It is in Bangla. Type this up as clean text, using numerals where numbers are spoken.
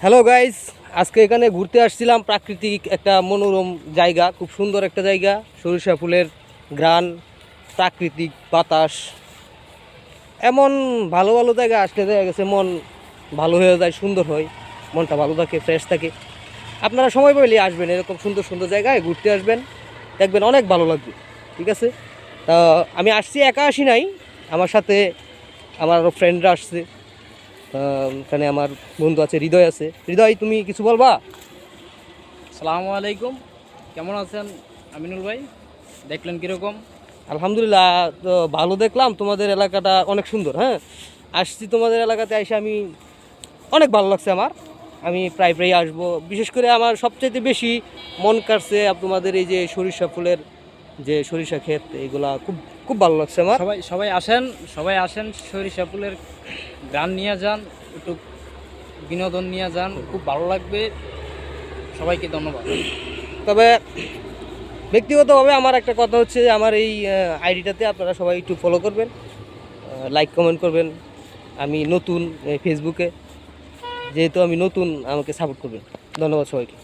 হ্যালো গাইস, আজকে এখানে ঘুরতে আসছিলাম। প্রাকৃতিক একটা মনোরম জায়গা, খুব সুন্দর একটা জায়গা। সরিষা ফুলের ঘ্রাণ, প্রাকৃতিক বাতাস, এমন ভালো ভালো জায়গা আসলে দেখা গেছে মন ভালো হয়ে যায়, সুন্দর হয়, মনটা ভালো থাকে, ফ্রেশ থাকে। আপনারা সময় পেলে আসবেন, এরকম সুন্দর সুন্দর জায়গায় ঘুরতে আসবেন, দেখবেন অনেক ভালো লাগবে। ঠিক আছে, তা আমি আসছি, একা আসি নাই, আমার সাথে আমার আরও ফ্রেন্ডরা আসছে। এখানে আমার বন্ধু আছে, হৃদয় আছে। হৃদয়, তুমি কিছু বলবা? আসসালামু আলাইকুম, কেমন আছেন আমিনুল ভাই? দেখলেন কীরকম? আলহামদুলিল্লাহ, তো ভালো দেখলাম। তোমাদের এলাকাটা অনেক সুন্দর। হ্যাঁ, আসছি তোমাদের এলাকাতে, এসে আমি অনেক ভালো লাগছে আমার। আমি প্রায় প্রায় আসবো। বিশেষ করে আমার সবচাইতে বেশি মন কাড়ছে তোমাদের এই যে সরিষা ফুলের যে সরিষা ক্ষেত, এগুলা খুব খুব ভালো লাগছে আমার। সবাই সবাই আসেন, সবাই আসেন, সরিষা ফুলের গান নিয়ে যান, একটু বিনোদন নিয়ে যান, খুব ভালো লাগবে। সবাইকে ধন্যবাদ। তবে ব্যক্তিগতভাবে আমার একটা কথা হচ্ছে যে আমার এই আইডিটাতে আপনারা সবাই একটু ফলো করবেন, লাইক কমেন্ট করবেন। আমি নতুন ফেসবুকে, যেহেতু আমি নতুন, আমাকে সাপোর্ট করবেন। ধন্যবাদ সবাইকে।